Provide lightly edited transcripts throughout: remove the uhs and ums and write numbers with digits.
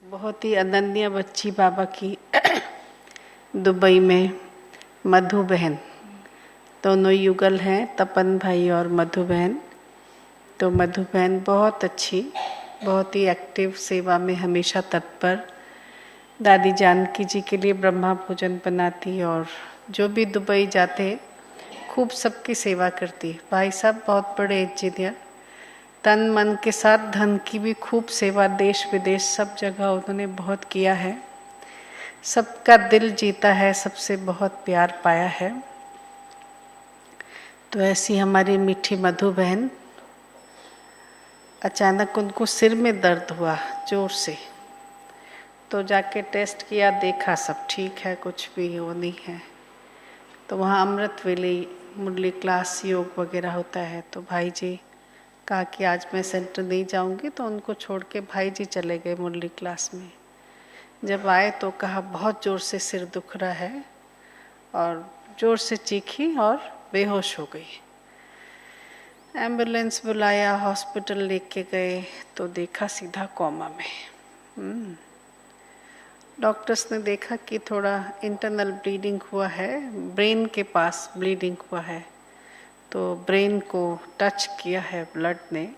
बहुत ही अनन्य बच्ची बाबा की दुबई में मधु बहन, दोनों युगल हैं, तपन भाई और मधु बहन। तो मधु बहन बहुत अच्छी, बहुत ही एक्टिव, सेवा में हमेशा तत्पर, दादी जानकी जी के लिए ब्रह्मा भोजन बनाती और जो भी दुबई जाते खूब सबकी सेवा करती। भाई साहब बहुत बड़े इंजीनियर, तन मन के साथ धन की भी खूब सेवा, देश विदेश सब जगह उन्होंने बहुत किया है, सबका दिल जीता है, सबसे बहुत प्यार पाया है। तो ऐसी हमारी मीठी मधु बहन, अचानक उनको सिर में दर्द हुआ जोर से, तो जाके टेस्ट किया, देखा सब ठीक है, कुछ भी वो नहीं है। तो वहाँ अमृत वेले मुरली क्लास योग वगैरह होता है, तो भाई जी कहा कि आज मैं सेंटर नहीं जाऊंगी, तो उनको छोड़ के भाई जी चले गए मुरली क्लास में। जब आए तो कहा बहुत ज़ोर से सिर दुख रहा है, और ज़ोर से चीखी और बेहोश हो गई। एम्बुलेंस बुलाया, हॉस्पिटल लेके गए तो देखा सीधा कोमा में। डॉक्टर्स ने देखा कि थोड़ा इंटरनल ब्लीडिंग हुआ है, ब्रेन के पास ब्लीडिंग हुआ है, तो ब्रेन को टच किया है ब्लड ने,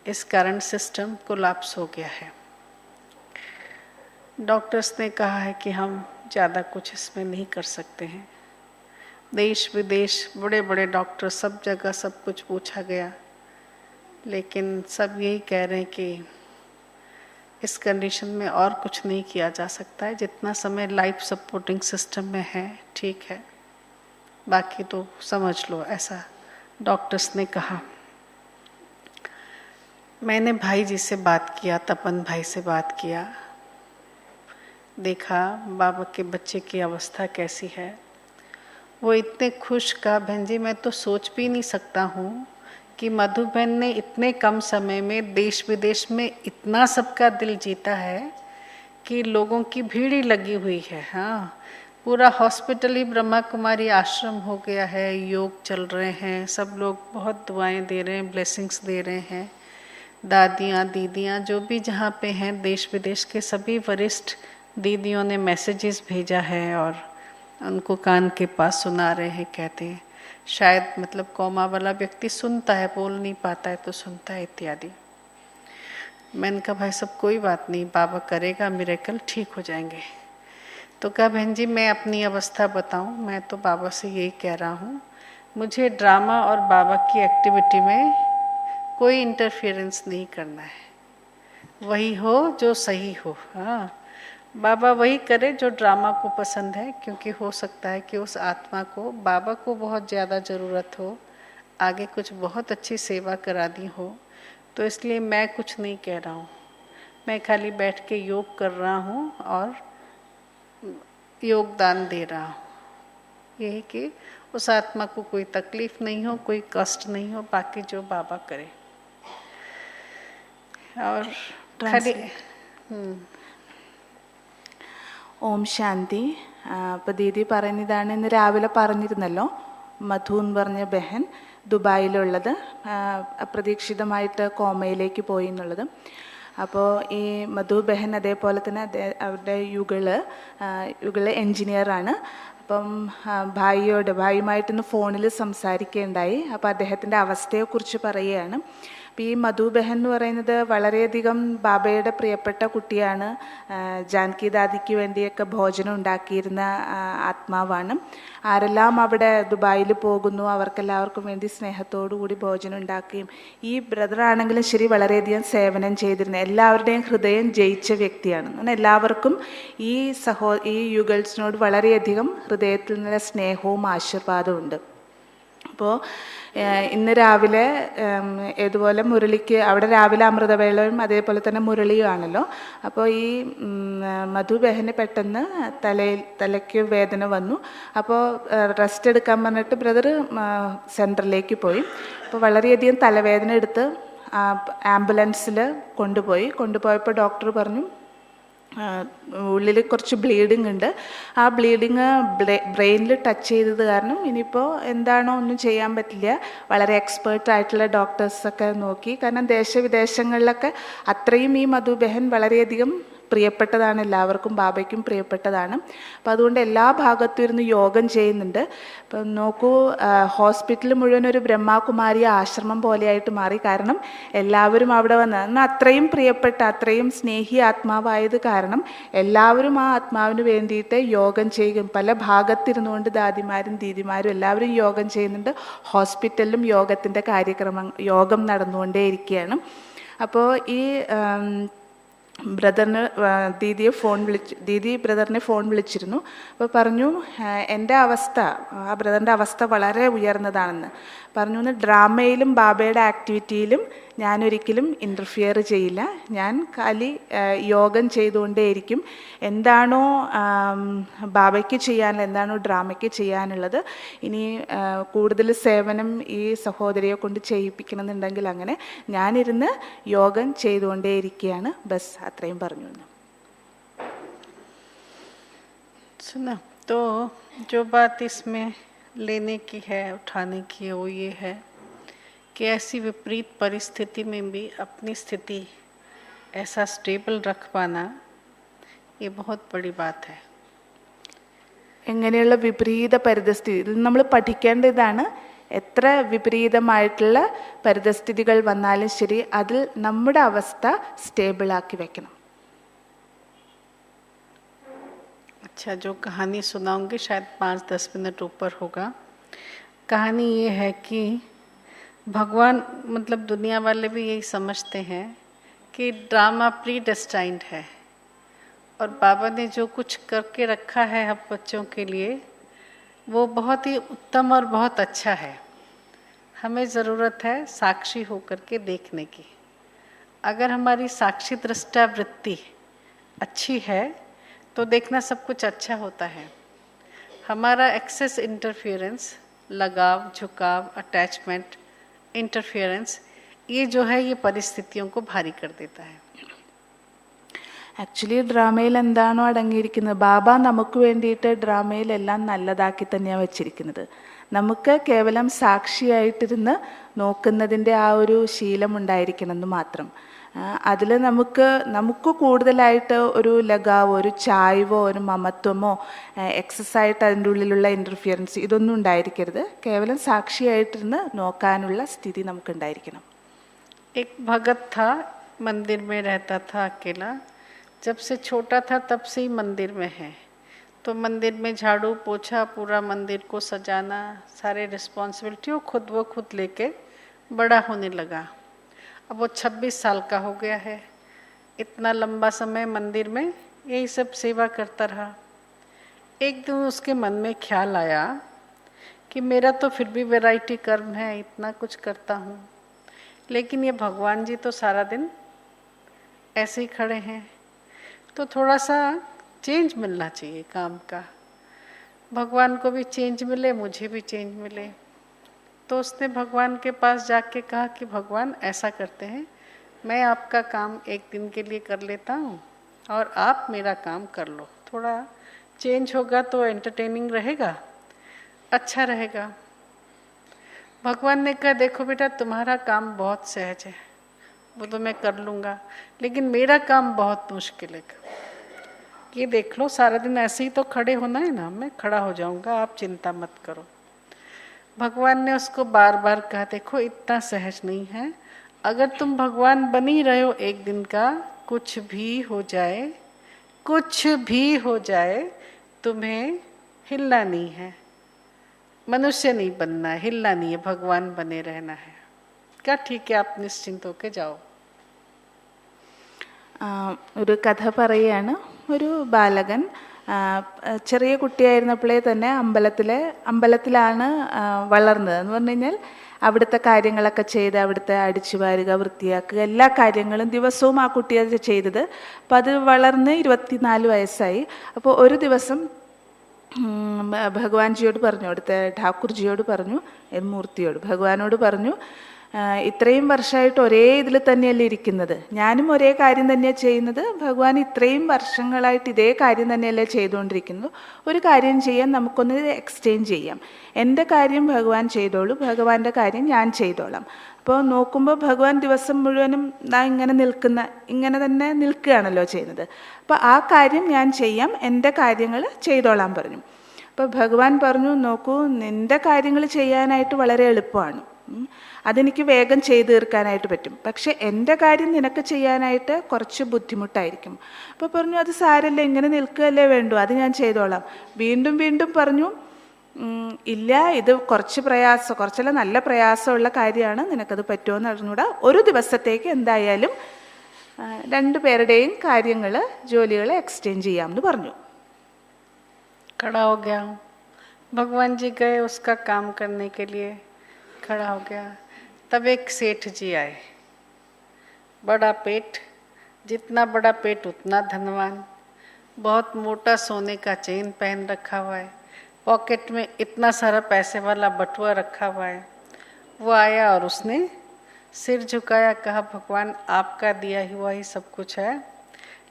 इस कारण सिस्टम कोलैप्स हो गया है। डॉक्टर्स ने कहा है कि हम ज़्यादा कुछ इसमें नहीं कर सकते हैं। देश विदेश बड़े बड़े डॉक्टर, सब जगह सब कुछ पूछा गया, लेकिन सब यही कह रहे हैं कि इस कंडीशन में और कुछ नहीं किया जा सकता है, जितना समय लाइफ सपोर्टिंग सिस्टम में है ठीक है, बाकी तो समझ लो, ऐसा डॉक्टर्स ने कहा। मैंने भाई जी से बात किया, तपन भाई से बात किया, देखा बाबा के बच्चे की अवस्था कैसी है। वो इतने खुश, कहा बहन जी मैं तो सोच भी नहीं सकता हूँ कि मधु बहन ने इतने कम समय में देश विदेश में इतना सबका दिल जीता है कि लोगों की भीड़ ही लगी हुई है। हाँ, पूरा हॉस्पिटल ही ब्रह्मा कुमारी आश्रम हो गया है, योग चल रहे हैं, सब लोग बहुत दुआएं दे रहे हैं, ब्लेसिंग्स दे रहे हैं। दादियाँ दीदियाँ जो भी जहाँ पे हैं, देश विदेश के सभी वरिष्ठ दीदियों ने मैसेजेस भेजा है और उनको कान के पास सुना रहे हैं, कहते हैं शायद मतलब कोमा वाला व्यक्ति सुनता है, बोल नहीं पाता है तो सुनता है इत्यादि। मैंने कहा भाई सब कोई बात नहीं, बाबा करेगा मिरेकल, ठीक हो जाएंगे। तो कहा बहन जी मैं अपनी अवस्था बताऊं, मैं तो बाबा से यही कह रहा हूँ, मुझे ड्रामा और बाबा की एक्टिविटी में कोई इंटरफेरेंस नहीं करना है, वही हो जो सही हो। हाँ, बाबा वही करे जो ड्रामा को पसंद है, क्योंकि हो सकता है कि उस आत्मा को, बाबा को बहुत ज़्यादा ज़रूरत हो, आगे कुछ बहुत अच्छी सेवा करा दी हो, तो इसलिए मैं कुछ नहीं कह रहा हूँ, मैं खाली बैठ के योग कर रहा हूँ और योगदान दे रहा हूँ, यही कि उस आत्मा को कोई तकलीफ नहीं हो, कोई कष्ट नहीं हो, बाकी जो बाबा करे। और खाली ഓം ശാന്തി. അപ്പോൾ ദീദി പറയുന്നതാണ്, ഇന്ന് രാവിലെ പറഞ്ഞിരുന്നല്ലോ മധു എന്ന് പറഞ്ഞ ബഹൻ ദുബായിലുള്ളത് അപ്രതീക്ഷിതമായിട്ട് കോമയിലേക്ക് പോയി എന്നുള്ളത്. അപ്പോൾ ഈ മധു ബഹൻ അതേപോലെ തന്നെ അവരുടെ യുഗള് എൻജിനീയറാണ്. അപ്പം ഭായിയുമായിട്ടൊന്ന് ഫോണിൽ സംസാരിക്കുകയുണ്ടായി. അപ്പോൾ അദ്ദേഹത്തിൻ്റെ അവസ്ഥയെക്കുറിച്ച് പറയുകയാണ്. അപ്പോൾ ഈ മധു ബഹൻ എന്ന് പറയുന്നത് വളരെയധികം ബാബയുടെ പ്രിയപ്പെട്ട കുട്ടിയാണ്. ജാൻകി ദാദിക്ക് വേണ്ടിയൊക്കെ ഭോജനം ഉണ്ടാക്കിയിരുന്ന ആത്മാവാണ്. ആരെല്ലാം അവിടെ ദുബായിൽ പോകുന്നു അവർക്കെല്ലാവർക്കും വേണ്ടി സ്നേഹത്തോടു കൂടി ഭോജനം ഉണ്ടാക്കുകയും, ഈ ബ്രദറാണെങ്കിലും ശരി വളരെയധികം സേവനം ചെയ്തിരുന്ന, എല്ലാവരുടെയും ഹൃദയം ജയിച്ച വ്യക്തിയാണ്. എല്ലാവർക്കും ഈ യുഗൾസിനോട് വളരെയധികം ഹൃദയത്തിൽ നിന്നുള്ള സ്നേഹവും ആശീർവാദവും ഉണ്ട്. അപ്പോൾ ഇന്ന് രാവിലെ ഇതുപോലെ മുരളിക്ക് അവിടെ രാവിലെ അമൃതവേളയും അതേപോലെ തന്നെ മുരളിയും ആണല്ലോ. അപ്പോൾ ഈ മധു ബഹന് പെട്ടെന്ന് തലയ്ക്ക് വേദന വന്നു. അപ്പോൾ റെസ്റ്റ് എടുക്കാൻ പറഞ്ഞിട്ട് ബ്രദർ സെൻറ്ററിലേക്ക് പോയി. അപ്പോൾ വളരെയധികം തലവേദന എടുത്ത് ആംബുലൻസിൽ കൊണ്ടുപോയപ്പോൾ ഡോക്ടർ പറഞ്ഞു ഉള്ളിൽ കുറച്ച് ബ്ലീഡിങ് ഉണ്ട്. ആ ബ്ലീഡിങ് ബ്രെയിനിൽ ടച്ച് ചെയ്തത് കാരണം ഇനിയിപ്പോൾ എന്താണോ ഒന്നും ചെയ്യാൻ പറ്റില്ല. വളരെ എക്സ്പേർട്ടായിട്ടുള്ള ഡോക്ടേഴ്സൊക്കെ നോക്കി, കാരണം ദേശവിദേശങ്ങളിലൊക്കെ അത്രയും ഈ മധു ബഹൻ വളരെയധികം പ്രിയപ്പെട്ടതാണ്, എല്ലാവർക്കും ബാബയ്ക്കും പ്രിയപ്പെട്ടതാണ്. അപ്പം അതുകൊണ്ട് എല്ലാ ഭാഗത്തും ഇരുന്ന് യോഗം ചെയ്യുന്നുണ്ട്. അപ്പം നോക്കൂ, ഹോസ്പിറ്റൽ മുഴുവൻ ഒരു ബ്രഹ്മകുമാരി ആശ്രമം പോലെയായിട്ട് മാറി. കാരണം എല്ലാവരും അവിടെ വന്ന് എന്നാൽ അത്രയും പ്രിയപ്പെട്ട, അത്രയും സ്നേഹി ആത്മാവായത് കാരണം എല്ലാവരും ആ ആത്മാവിന് വേണ്ടിയിട്ട് യോഗം ചെയ്യും. പല ഭാഗത്തിരുന്നുകൊണ്ട് ദാദിമാരും ദീദിമാരും എല്ലാവരും യോഗം ചെയ്യുന്നുണ്ട്. ഹോസ്പിറ്റലിലും യോഗം നടന്നുകൊണ്ടേയിരിക്കുകയാണ്. അപ്പോൾ ഈ ബ്രദറിന് ദീദി ബ്രദറിനെ ഫോൺ വിളിച്ചിരുന്നു. അപ്പോൾ പറഞ്ഞു, എൻ്റെ അവസ്ഥ, ആ ബ്രദറിൻ്റെ അവസ്ഥ വളരെ ഉയർന്നതാണെന്ന് പറഞ്ഞു. ഡ്രാമയിലും ബാബയുടെ ആക്ടിവിറ്റിയിലും ഞാനൊരിക്കലും ഇൻ്റർഫിയർ ചെയ്യില്ല, ഞാൻ കാലി യോഗം ചെയ്തുകൊണ്ടേയിരിക്കും. എന്താണോ ബാബയ്ക്ക് ചെയ്യാനുള്ളത്, എന്താണോ ഡ്രാമയ്ക്ക് ചെയ്യാനുള്ളത്, ഇനി കൂടുതൽ സേവനം ഈ സഹോദരിയെ കൊണ്ട് ചെയ്യിപ്പിക്കണമെന്നുണ്ടെങ്കിൽ അങ്ങനെ ഞാനിരുന്ന് യോഗം ചെയ്തുകൊണ്ടേയിരിക്കുകയാണ്. ബസ് അത്രയും പറഞ്ഞു. सुना तो जो बात इसमें लेने की है, उठाने की है, वो ये है कि ऐसी विपरीत परिस्थिति में भी अपनी स्थिति ऐसा स्टेबल रख पाना, ये बहुत बड़ी बात है. എങ്ങനെയുള്ള വിപരീത പരിതസ്ഥിതി ഇത് നമ്മൾ പഠിക്കേണ്ടതാണ്. എത്ര വിപരീതമായിട്ടുള്ള പരിതസ്ഥിതികൾ വന്നാലും ശരി, അതിൽ നമ്മുടെ അവസ്ഥ സ്റ്റേബിളാക്കി വെക്കണം. अच्छा, जो कहानी सुनाऊंगी शायद 5-10 मिनट ऊपर होगा. कहानी ये है कि भगवान, मतलब दुनिया वाले भी यही समझते हैं कि ड्रामा प्री डेस्टाइंड है और बाबा ने जो कुछ करके रखा है हम बच्चों के लिए, वो बहुत ही उत्तम और बहुत अच्छा है. हमें ज़रूरत है साक्षी होकर के देखने की. अगर हमारी साक्षी दृष्टा वृत्ति अच्छी है तो देखना सब कुछ अच्छा होता है. हमारा एक्सेस इंटरफियरेंस, लगाव, झुकाव, अटैचमेंट, इंटरफियरेंस, ये जो है ये परिस्थितियों को भारी कर देता है. ആക്ച്വലി ഡ്രാമയിൽ എന്താണോ അടങ്ങിയിരിക്കുന്നത്, ബാബ നമുക്ക് വേണ്ടിയിട്ട് ഡ്രാമയിലെല്ലാം നല്ലതാക്കി തന്നെയാണ് വെച്ചിരിക്കുന്നത്. നമുക്ക് കേവലം സാക്ഷിയായിട്ടിരുന്ന് നോക്കുന്നതിൻ്റെ ആ ഒരു ശീലമുണ്ടായിരിക്കണമെന്ന് മാത്രം. അതിൽ നമുക്ക് കൂടുതലായിട്ട് ഒരു ലഗാവോ, ഒരു ചായ്വോ, ഒരു മമത്വമോ, എക്സസൈറ്റ് അതിൻ്റെ ഉള്ളിലുള്ള ഇൻ്റർഫിയറൻസ് ഇതൊന്നും ഉണ്ടായിരിക്കരുത്. കേവലം സാക്ഷിയായിട്ടിരുന്ന് നോക്കാനുള്ള സ്ഥിതി നമുക്കുണ്ടായിരിക്കണം. एक भगत था, मंदिर में रहता था अकेला. जब से छोटा था तब से ही मंदिर में है. तो मंदिर में झाड़ू पोछा, पूरा मंदिर को सजाना, सारे रिस्पॉन्सिबिलिटी वो खुद लेके बड़ा होने लगा. अब वो 26 साल का हो गया है. इतना लंबा समय मंदिर में यही सब सेवा करता रहा. एक दिन उसके मन में ख्याल आया कि मेरा तो फिर भी वैरायटी कर्म है, इतना कुछ करता हूँ, लेकिन ये भगवान जी तो सारा दिन ऐसे ही खड़े हैं, तो थोड़ा सा चेंज मिलना चाहिए काम का. भगवान को भी चेंज मिले, मुझे भी चेंज मिले. तो उसने भगवान के पास जाके कहा कि भगवान ऐसा करते हैं, मैं आपका काम एक दिन के लिए कर लेता हूँ और आप मेरा काम कर लो. थोड़ा चेंज होगा तो एंटरटेनिंग रहेगा, अच्छा रहेगा. भगवान ने कहा, देखो बेटा, तुम्हारा काम बहुत सहज है, वो तो मैं कर लूँगा, लेकिन मेरा काम बहुत मुश्किल है. ये देख लो, सारा दिन ऐसे ही तो खड़े होना है ना, मैं खड़ा हो जाऊँगा, आप चिंता मत करो. भगवान ने उसको बार बार कहा, देखो इतना सहज नहीं है, अगर तुम भगवान बन ही रहे हो एक दिन का, कुछ भी हो जाए तुम्हें हिलना नहीं है, मनुष्य नहीं बनना है, हिलना नहीं है, भगवान बने रहना है. क्या ठीक है, आप निश्चिंत होके जाओ. ഒരു കഥ പറയുകയാണ്. ഒരു ബാലകൻ ചെറിയ കുട്ടിയായിരുന്നപ്പോഴേ തന്നെ അമ്പലത്തിലാണ് വളർന്നത്. എന്ന് പറഞ്ഞു കഴിഞ്ഞാൽ അവിടുത്തെ കാര്യങ്ങളൊക്കെ ചെയ്ത് അവിടുത്തെ അടിച്ചു വാരുക, വൃത്തിയാക്കുക, എല്ലാ കാര്യങ്ങളും ദിവസവും ആ കുട്ടി അത് ചെയ്തത്. അപ്പം അത് വളർന്ന് 24 വയസ്സായി. അപ്പോൾ ഒരു ദിവസം ഭഗവാൻജിയോട് പറഞ്ഞു, അവിടുത്തെ ഠാക്കൂർജിയോട് പറഞ്ഞു, ഭഗവാനോട് പറഞ്ഞു, ഇത്രയും വർഷമായിട്ട് ഒരേ ഇതിൽ തന്നെയല്ലേ ഇരിക്കുന്നത്, ഞാനും ഒരേ കാര്യം തന്നെയാണ് ചെയ്യുന്നത്, ഭഗവാൻ ഇത്രയും വർഷങ്ങളായിട്ട് ഇതേ കാര്യം തന്നെയല്ലേ ചെയ്തുകൊണ്ടിരിക്കുന്നത്, ഒരു കാര്യം ചെയ്യാൻ നമുക്കൊന്ന് എക്സ്ചേഞ്ച് ചെയ്യാം, എൻ്റെ കാര്യം ഭഗവാൻ ചെയ്തോളൂ, ഭഗവാന്റെ കാര്യം ഞാൻ ചെയ്തോളാം. അപ്പോൾ നോക്കുമ്പോൾ ഭഗവാൻ ദിവസം മുഴുവനും ഇങ്ങനെ തന്നെ നിൽക്കുകയാണല്ലോ ചെയ്യുന്നത്. അപ്പോൾ ആ കാര്യം ഞാൻ ചെയ്യാം, എൻ്റെ കാര്യങ്ങൾ ചെയ്തോളാൻ പറഞ്ഞു. അപ്പോൾ ഭഗവാൻ പറഞ്ഞു, നോക്കൂ, നിൻ്റെ കാര്യങ്ങൾ ചെയ്യാനായിട്ട് വളരെ എളുപ്പമാണ്, അതെനിക്ക് വേഗം ചെയ്തു തീർക്കാനായിട്ട് പറ്റും. പക്ഷെ എൻ്റെ കാര്യം നിനക്ക് ചെയ്യാനായിട്ട് കുറച്ച് ബുദ്ധിമുട്ടായിരിക്കും. അപ്പോൾ പറഞ്ഞു, അത് സാരമില്ല, ഇങ്ങനെ നിൽക്കുകയല്ലേ വേണ്ടു, അത് ഞാൻ ചെയ്തോളാം. വീണ്ടും വീണ്ടും പറഞ്ഞു, ഇല്ല, ഇത് കുറച്ചല്ല നല്ല പ്രയാസമുള്ള കാര്യമാണ്, നിനക്കത് പറ്റുമെന്ന് അറിഞ്ഞൂടാ. ഒരു ദിവസത്തേക്ക് എന്തായാലും രണ്ടുപേരുടെയും ജോലികൾ എക്സ്ചേഞ്ച് ചെയ്യാമെന്ന് പറഞ്ഞു. खड़ा हो गया। भगवान जी गए उसका काम करने के लिए, खड़ा हो गया। तब एक सेठ जी आए, बड़ा पेट, जितना बड़ा पेट उतना धनवान, बहुत मोटा सोने का चेन पहन रखा हुआ है, पॉकेट में इतना सारा पैसे वाला बटुआ रखा हुआ है। वो आया और उसने सिर झुकाया, कहा, भगवान आपका दिया हुआ ही सब कुछ है,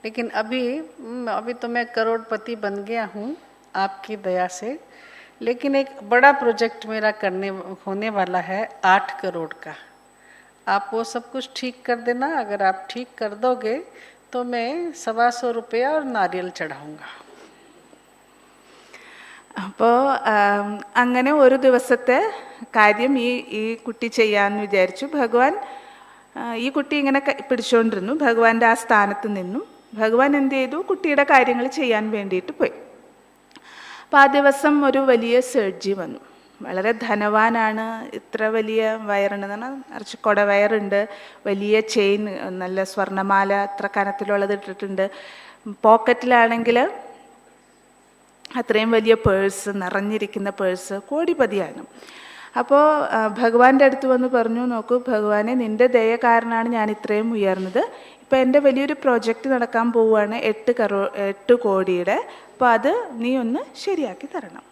लेकिन अभी तो मैं करोड़पति बन गया हूँ आपकी दया से, लेकिन एक बड़ा प्रोजेक्ट मेरा होने वाला है 8 करोड़ का। आप वो सब कुछ ठीक कर देना, अगर आप ठीक कर दोगे तो मैं 125 रुपया और नारियल चढ़ाऊँगा। അപ്പോൾ അങ്ങനെ ഒരു ദിവസത്തെ കാര്യം ഈ കുട്ടി ചെയ്യാമെന്ന് വിചാരിച്ചു. ഭഗവാൻ ഈ കുട്ടി ഇങ്ങനെ പിടിച്ചുകൊണ്ടിരുന്നു. ഭഗവാന്റെ ആ സ്ഥാനത്ത് നിന്നും ഭഗവാൻ എന്ത് ചെയ്തു, കുട്ടിയുടെ കാര്യങ്ങൾ ചെയ്യാൻ വേണ്ടിയിട്ട് പോയി. അപ്പോൾ ആ ദിവസം ഒരു വലിയ സേഠ്ജി വന്നു. വളരെ ധനവാനാണ്, ഇത്ര വലിയ വയറുണ്ടെന്ന് പറഞ്ഞാൽ നിറച്ച് കൊടവയറുണ്ട്, വലിയ ചെയിൻ, നല്ല സ്വർണ്ണമാല ഇത്ര കനത്തിലുള്ളത് ഇട്ടിട്ടുണ്ട്. പോക്കറ്റിലാണെങ്കിൽ അത്രയും വലിയ പേഴ്സ്, നിറഞ്ഞിരിക്കുന്ന പേഴ്സ്, കോടിപതിയാണ്. അപ്പോൾ ഭഗവാന്റെ അടുത്ത് വന്ന് പറഞ്ഞു, നോക്കൂ ഭഗവാനെ, നിൻ്റെ ദയ കാരണമാണ് ഞാൻ ഇത്രയും ഉയർന്നത്. ഇപ്പം എൻ്റെ വലിയൊരു പ്രോജക്റ്റ് നടക്കാൻ പോവുകയാണ്, 8 കോടിയുടെ. അപ്പോൾ അത് നീ ഒന്ന് ശരിയാക്കി തരണം.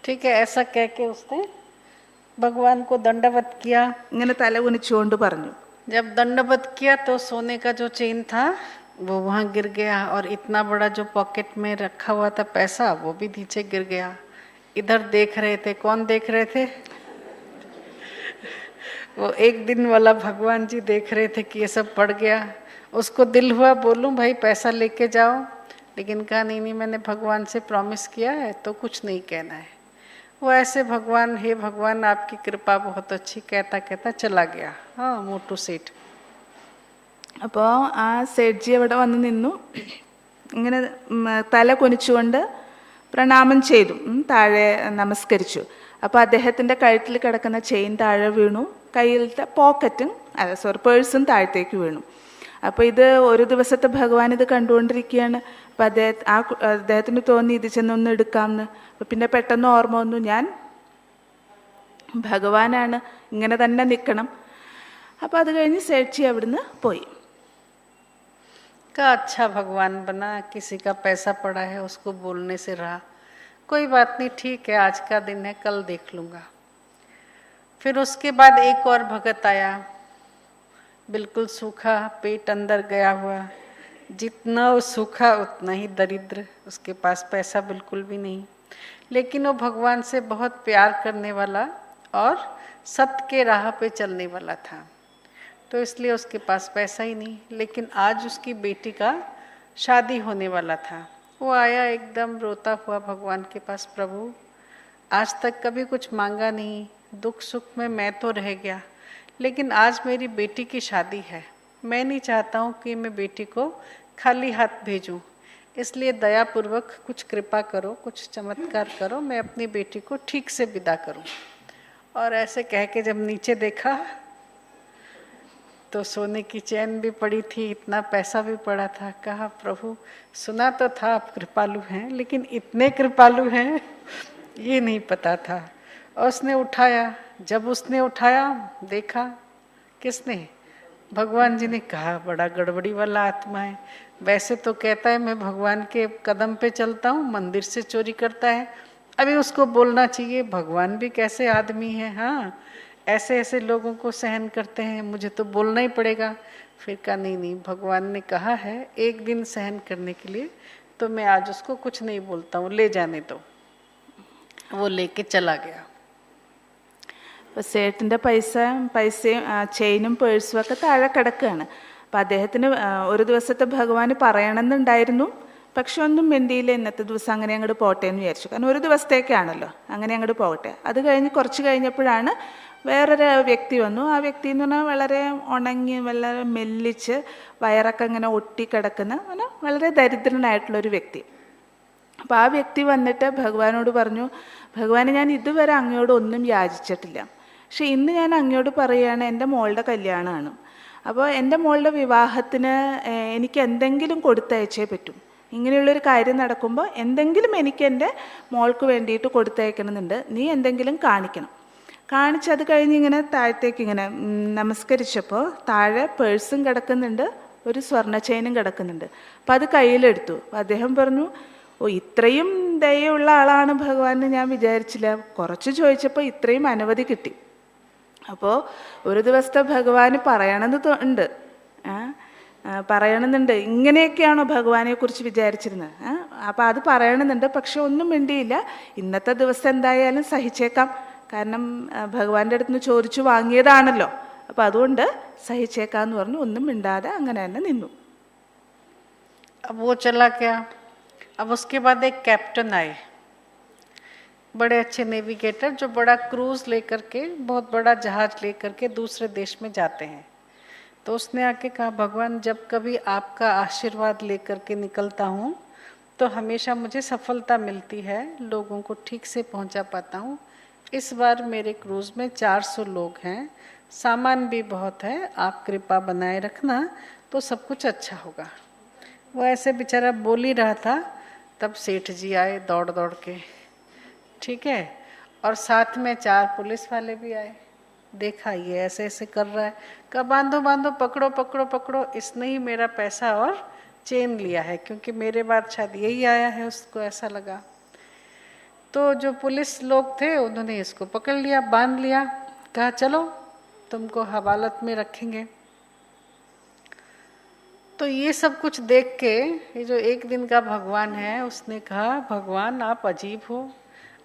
ठीक है, ऐसा कह के उसने भगवान को दंडवत किया। ഇങ്ങനെ തല കുനിച്ചുകൊണ്ട് പറഞ്ഞു. जब दंडवत किया तो सोने का जो चेन था वो वहाँ गिर गया, और इतना बड़ा जो पॉकेट में रखा हुआ था पैसा वो भी नीचे गिर गया। इधर देख रहे थे, कौन देख रहे थे? वो एक दिन वाला भगवान जी देख रहे थे कि ये सब पड़ गया। उसको दिल हुआ, बोलूं भाई पैसा लेके जाओ, लेकिन कहा नहीं, मैंने भगवान से प्रॉमिस किया है तो कुछ नहीं कहना है। वो ऐसे भगवान, हे भगवान आपकी कृपा बहुत अच्छी, कहता चला गया। हाँ, मोटू सेठ। അപ്പോൾ ആ സേഠ്ജി അവിടെ വന്ന് നിന്നു, ഇങ്ങനെ തല കുനിച്ചുകൊണ്ട് പ്രണാമം ചെയ്തു, താഴെ നമസ്കരിച്ചു. അപ്പോൾ അദ്ദേഹത്തിൻ്റെ കഴുത്തിൽ കിടക്കുന്ന ചെയിൻ താഴെ വീണു, കയ്യിലത്തെ പേഴ്സും താഴത്തേക്ക് വീണു. അപ്പോൾ ഇത് ഒരു ദിവസത്തെ ഭഗവാൻ ഇത് കണ്ടുകൊണ്ടിരിക്കുകയാണ്. അപ്പം അദ്ദേഹത്തിന് തോന്നി ഇത് ചെന്നൊന്ന് എടുക്കാമെന്ന്. അപ്പം പിന്നെ പെട്ടെന്ന് ഓർമ്മ വന്നു, ഞാൻ ഭഗവാനാണ്, ഇങ്ങനെ തന്നെ നിൽക്കണം. അപ്പോൾ അത് കഴിഞ്ഞ് സേഠ്ജി അവിടുന്ന് പോയി. का अच्छा भगवान बना, किसी का पैसा पड़ा है उसको बोलने से रहा, कोई बात नहीं, ठीक है, आज का दिन है, कल देख लूँगा। फिर उसके बाद एक और भगत आया, बिल्कुल सूखा, पेट अंदर गया हुआ, जितना वो सूखा उतना ही दरिद्र, उसके पास पैसा बिल्कुल भी नहीं, लेकिन वो भगवान से बहुत प्यार करने वाला और सत्य के राह पे चलने वाला था, तो इसलिए उसके पास पैसा ही नहीं। लेकिन आज उसकी बेटी का शादी होने वाला था। वो आया एकदम रोता हुआ भगवान के पास, प्रभु आज तक कभी कुछ मांगा नहीं, दुख सुख में मैं तो रह गया, लेकिन आज मेरी बेटी की शादी है, मैं नहीं चाहता हूँ कि मैं बेटी को खाली हाथ भेजूँ, इसलिए दयापूर्वक कुछ कृपा करो, कुछ चमत्कार करो, मैं अपनी बेटी को ठीक से विदा करूँ। और ऐसे कह के जब नीचे देखा तो सोने की चैन भी पड़ी थी, इतना पैसा भी पड़ा था। कहा, प्रभु सुना तो था आप कृपालु हैं, लेकिन इतने कृपालु हैं ये नहीं पता था। और उसने उठाया, जब उसने उठाया देखा, किसने? भगवान जी ने कहा, बड़ा गड़बड़ी वाला आत्मा है, वैसे तो कहता है मैं भगवान के कदम पे चलता हूँ, मंदिर से चोरी करता है, अभी उसको बोलना चाहिए भगवान भी कैसे आदमी है, हाँ ऐसे ऐसे लोगों को सहन करते हैं, मुझे तो बोलना ही पड़ेगा। फिर कहा, नहीं, भगवान ने कहा है एक दिन सहन करने के लिए, तो मैं आज उसको कुछ नहीं बोलता हूँ, ले जाने दो। वो लेके चला गया। അപ്പോൾ സേട്ടിൻ്റെ പൈസയും ചെയിനും പേഴ്സും ഒക്കെ താഴെ കിടക്കുകയാണ്. അപ്പോൾ അദ്ദേഹത്തിന് ഒരു ദിവസത്തെ ഭഗവാന് പറയണമെന്നുണ്ടായിരുന്നു, പക്ഷെ ഒന്നും മിണ്ടിയില്ല. ഇന്നത്തെ ദിവസം അങ്ങനെ അങ്ങോട്ട് പോട്ടെ എന്ന് വിചാരിച്ചു. കാരണം ഒരു ദിവസത്തേക്കാണല്ലോ, അങ്ങനെ അങ്ങോട്ട് പോകട്ടെ. അത് കഴിഞ്ഞ് കുറച്ച് കഴിഞ്ഞപ്പോഴാണ് വേറൊരു വ്യക്തി വന്നു. ആ വ്യക്തി എന്ന് പറഞ്ഞാൽ വളരെ ഉണങ്ങി വളരെ മെല്ലിച്ച് വയറൊക്കെ ഇങ്ങനെ ഒട്ടിക്കിടക്കുന്ന അങ്ങനെ വളരെ ദരിദ്രനായിട്ടുള്ളൊരു വ്യക്തി. അപ്പോൾ ആ വ്യക്തി വന്നിട്ട് ഭഗവാനോട് പറഞ്ഞു, ഭഗവാനെ, ഞാൻ ഇതുവരെ അങ്ങയോട് ഒന്നും യാചിച്ചിട്ടില്ല, പക്ഷെ ഇന്ന് ഞാൻ അങ്ങയോട് പറയുകയാണ്, എൻ്റെ മോളുടെ കല്യാണമാണ്. അപ്പോൾ എൻ്റെ മോളുടെ വിവാഹത്തിന് എനിക്ക് എന്തെങ്കിലും കൊടുത്തയച്ചേ പറ്റും. ഇങ്ങനെയുള്ളൊരു കാര്യം നടക്കുമ്പോൾ എന്തെങ്കിലും എനിക്ക് എൻ്റെ മോൾക്ക് വേണ്ടിയിട്ട് കൊടുത്തയക്കണമെന്നുണ്ട്. നീ എന്തെങ്കിലും കാണിക്കണം. കാണിച്ചത് കഴിഞ്ഞ് ഇങ്ങനെ താഴത്തേക്ക് ഇങ്ങനെ നമസ്കരിച്ചപ്പോൾ താഴെ പേഴ്സും കിടക്കുന്നുണ്ട്, ഒരു സ്വർണ്ണ ചെയിനും കിടക്കുന്നുണ്ട്. അപ്പം അത് കയ്യിലെടുത്തു. അപ്പം അദ്ദേഹം പറഞ്ഞു, ഓ, ഇത്രയും ദയുള്ള ആളാണ് ഭഗവാൻ എന്ന് ഞാൻ വിചാരിച്ചില്ല. കുറച്ച് ചോദിച്ചപ്പോൾ ഇത്രയും അനവധി കിട്ടി. അപ്പോൾ ഒരു ദിവസത്തെ ഭഗവാന് പറയണമെന്നുണ്ട്, പറയണമെന്നുണ്ട്. ഇങ്ങനെയൊക്കെയാണോ ഭഗവാനെ കുറിച്ച് വിചാരിച്ചിരുന്നത്? അപ്പം അത് പറയണമെന്നുണ്ട്, പക്ഷെ ഒന്നും മിണ്ടിയില്ല. ഇന്നത്തെ ദിവസം എന്തായാലും സഹിച്ചേക്കാം, കാരണം ഭഗവാന്റെ അടുത്ത് നിന്ന് ചോദിച്ചു വാങ്ങിയതാണല്ലോ, അപ്പം അതുകൊണ്ട് സഹിച്ചേക്കാന്ന് പറഞ്ഞു. ഒന്നും മിണ്ടാതെ അങ്ങനെ തന്നെ നിന്നു. अब वो चला गया. अब उसके बाद एक कैप्टन आए, बड़े अच्छे नेविगेटर, जो बड़ा क्रूज लेकर के, बहुत बड़ा जहाज लेकर के दूसरे देश में जाते हैं. तो उसने आके कहा, भगवान, जब कभी आपका आशीर्वाद लेकर के निकलता हूँ तो हमेशा मुझे सफलता मिलती है, लोगों को ठीक से पहुँचा पाता हूँ. इस बार मेरे क्रूज में 400 लोग हैं, सामान भी बहुत है, आप कृपा बनाए रखना तो सब कुछ अच्छा होगा. वो ऐसे बेचारा बोल ही रहा था, तब सेठ जी आए दौड़ दौड़ के, ठीक है, और साथ में 4 पुलिस वाले भी आए. देखा ये ऐसे ऐसे कर रहा है, कहा बांधो बांधो, पकड़ो पकड़ो पकड़ो, इसने ही मेरा पैसा और चेन लिया है, क्योंकि मेरे बाद शायद यही आया है, उसको ऐसा लगा. तो जो पुलिस लोग थे उन्होंने इसको पकड़ लिया, बांध लिया, कहा चलो तुमको हवालत में रखेंगे. तो ये सब कुछ देख के ये जो एक दिन का भगवान है, उसने कहा, भगवान आप अजीब हो,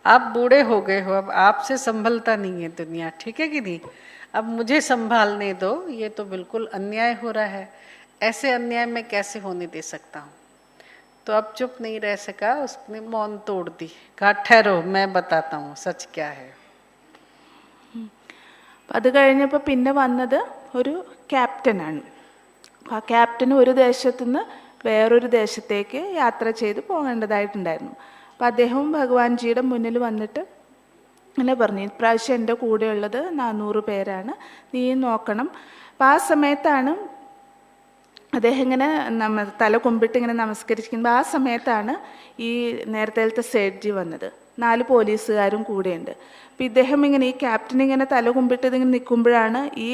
आप बूढ़े हो गए हो, अब आपसे संभलता नहीं है दुनिया, ठीक है कि नहीं, अब मुझे संभालने दो, ये तो बिल्कुल अन्याय हो रहा है, ऐसे अन्याय मैं कैसे होने दे सकता हूँ. तो अब चुप नहीं रह सका, उसने मौन तोड़ दी, कहा ठहरो मैं बताता हूँ सच क्या है. അത് കഴിഞ്ഞപ്പോൾ പിന്നെ വന്നത് ഒരു ക്യാപ്റ്റനാണ്. ആ ക്യാപ്റ്റന് ഒരു ദേശത്തു നിന്ന് വേറൊരു ദേശത്തേക്ക് യാത്ര ചെയ്ത് പോകേണ്ടതായിട്ടുണ്ടായിരുന്നു. അപ്പം അദ്ദേഹവും ഭഗവാൻജിയുടെ മുന്നിൽ വന്നിട്ട് ഇങ്ങനെ പറഞ്ഞു, ഇപ്രാവശ്യം എൻ്റെ കൂടെയുള്ളത് 400 പേരാണ്, നീ നോക്കണം. അപ്പം ആ സമയത്താണ് അദ്ദേഹം ഇങ്ങനെ തല കുമ്പിട്ട് ഇങ്ങനെ നമസ്കരിക്കുമ്പോൾ ആ സമയത്താണ് ഈ നേരത്തെ സേഠ്ജി വന്നത്. 4 പോലീസുകാരും കൂടെയുണ്ട്. അപ്പം ഇദ്ദേഹം ഇങ്ങനെ ഈ ക്യാപ്റ്റൻ ഇങ്ങനെ തല കുമ്പിട്ട് ഇതിങ്ങനെ നിൽക്കുമ്പോഴാണ് ഈ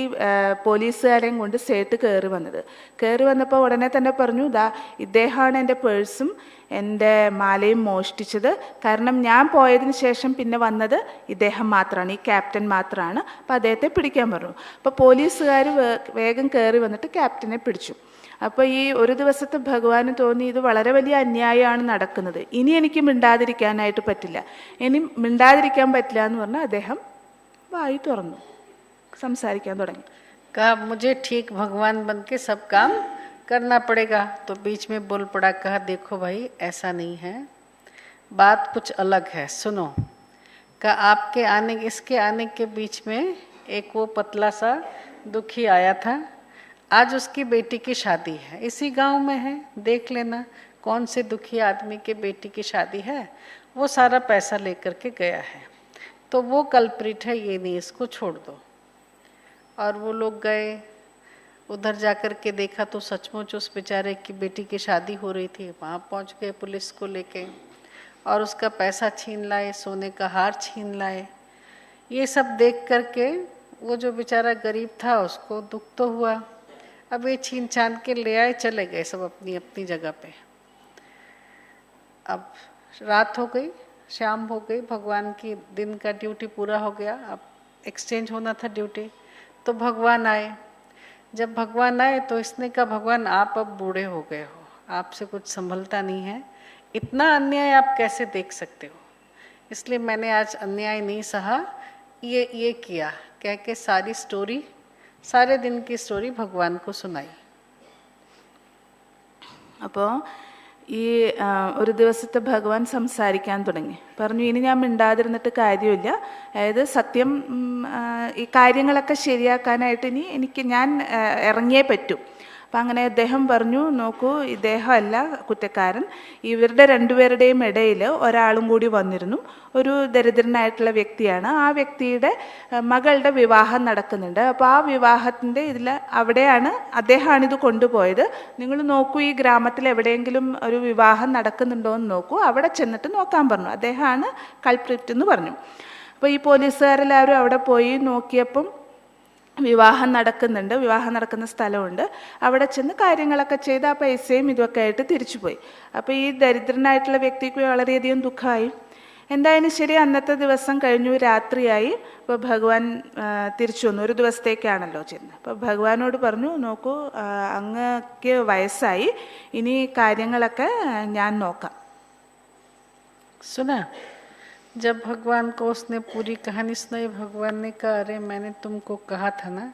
പോലീസുകാരെയും കൊണ്ട് സേട്ട് കയറി വന്നത്. കയറി വന്നപ്പോൾ ഉടനെ തന്നെ പറഞ്ഞു, ദാ ഇദ്ദേഹമാണ് എൻ്റെ പേഴ്സും എൻ്റെ മാലയും മോഷ്ടിച്ചത്, കാരണം ഞാൻ പോയതിന് ശേഷം പിന്നെ വന്നത് ഇദ്ദേഹം മാത്രമാണ്, ഈ ക്യാപ്റ്റൻ മാത്രമാണ്, അപ്പം അദ്ദേഹത്തെ പിടിക്കാൻ പറഞ്ഞു. അപ്പോൾ പോലീസുകാർ വേഗം കയറി വന്നിട്ട് ക്യാപ്റ്റനെ പിടിച്ചു. അപ്പോൾ ഈ ഒരു ദിവസത്തെ ഭഗവാന് തോന്നി, ഇത് വളരെ വലിയ അന്യായമാണ് നടക്കുന്നത്, ഇനി എനിക്ക് മിണ്ടാതിരിക്കാനായിട്ട് പറ്റില്ല, ഇനി മിണ്ടാതിരിക്കാൻ പറ്റില്ല എന്ന് പറഞ്ഞാൽ അദ്ദേഹം വായി തുറന്നു സംസാരിക്കാൻ തുടങ്ങി. कहा मुझे ठीक भगवान बन के सब काम करना पड़ेगा. तो बीच में बोल पड़ा, कहा देखो भाई ऐसा नहीं है, बात कुछ अलग है, सुनो. कहा आपके आने इसके आने के बीच में एक वो पतला सा दुखी आया था, आज उसकी बेटी की शादी है, इसी गांव में है, देख लेना कौन से दुखी आदमी के बेटी की शादी है, वो सारा पैसा लेकर के गया है, तो वो कल्प्रिट है, ये नहीं, इसको छोड़ दो. और वो लोग गए, उधर जाकर के देखा तो सचमुच उस बेचारे की बेटी की शादी हो रही थी. वहाँ पहुँच गए पुलिस को लेके और उसका पैसा छीन लाए, सोने का हार छीन लाए. ये सब देख करके वो जो बेचारा गरीब था उसको दुख तो हुआ. अब ये छीन छान के ले आए, चले गए सब अपनी अपनी जगह पे. अब रात हो गई, शाम हो गई, भगवान की दिन का ड्यूटी पूरा हो गया, अब एक्सचेंज होना था ड्यूटी. तो भगवान आए. जब भगवान आए तो इसने कहा, भगवान आप अब बूढ़े हो गए हो, आपसे कुछ संभलता नहीं है, इतना अन्याय आप कैसे देख सकते हो, इसलिए मैंने आज अन्याय नहीं सहा, ये किया, कह के सारी स्टोरी, सारे दिन की स्टोरी भगवान को सुनाई. അപ്പോൾ ഈ ഒരു ദിവസത്തെ ഭഗവാൻ സംസാരിക്കാൻ തുടങ്ങി. പറഞ്ഞു, ഇനി ഞാൻ മിണ്ടാതിരുന്നിട്ട് കാര്യമില്ല. അതായത് സത്യം, ഈ കാര്യങ്ങളൊക്കെ ശരിയാക്കാനായിട്ട് ഞാൻ ഇറങ്ങിയേ പറ്റൂ. അപ്പം അങ്ങനെ അദ്ദേഹം പറഞ്ഞു, നോക്കൂ, ഇദ്ദേഹമല്ല കുറ്റക്കാരൻ, ഇവരുടെ രണ്ടുപേരുടെയും ഇടയിൽ ഒരാളും കൂടി വന്നിരുന്നു. ഒരു ദരിദ്രനായിട്ടുള്ള വ്യക്തിയാണ്. ആ വ്യക്തിയുടെ മകളുടെ വിവാഹം നടക്കുന്നുണ്ട്. അപ്പോൾ ആ വിവാഹത്തിൻ്റെ അവിടെയാണ് അദ്ദേഹമാണ് ഇത് കൊണ്ടുപോയത്. നിങ്ങൾ നോക്കൂ, ഈ ഗ്രാമത്തിൽ എവിടെയെങ്കിലും ഒരു വിവാഹം നടക്കുന്നുണ്ടോ എന്ന് നോക്കൂ, അവിടെ ചെന്നിട്ട് നോക്കാൻ പറഞ്ഞു. അദ്ദേഹമാണ് കൾപ്രിറ്റ് എന്ന് പറഞ്ഞു. അപ്പോൾ ഈ പോലീസുകാരെല്ലാവരും അവിടെ പോയി നോക്കിയപ്പം വിവാഹം നടക്കുന്നുണ്ട്, വിവാഹം നടക്കുന്ന സ്ഥലമുണ്ട്. അവിടെ ചെന്ന് കാര്യങ്ങളൊക്കെ ചെയ്ത് ആ പൈസയും ഇതൊക്കെ ആയിട്ട് തിരിച്ചുപോയി. അപ്പോൾ ഈ ദരിദ്രനായിട്ടുള്ള വ്യക്തിക്ക് വളരെയധികം ദുഃഖമായി. എന്തായാലും ശരി, അന്നത്തെ ദിവസം കഴിഞ്ഞു, രാത്രിയായി. അപ്പോൾ ഭഗവാൻ തിരിച്ചു വന്നു. ഒരു ദിവസത്തേക്കാണല്ലോ ചെന്ന്. അപ്പോൾ ഭഗവാനോട് പറഞ്ഞു, നോക്കൂ, അങ്ങക്ക് വയസ്സായി, ഇനി കാര്യങ്ങളൊക്കെ ഞാൻ നോക്കാം. सुना, जब भगवान को उसने पूरी कहानी सुनाई, भगवान ने कहा, अरे मैंने तुमको कहा था ना.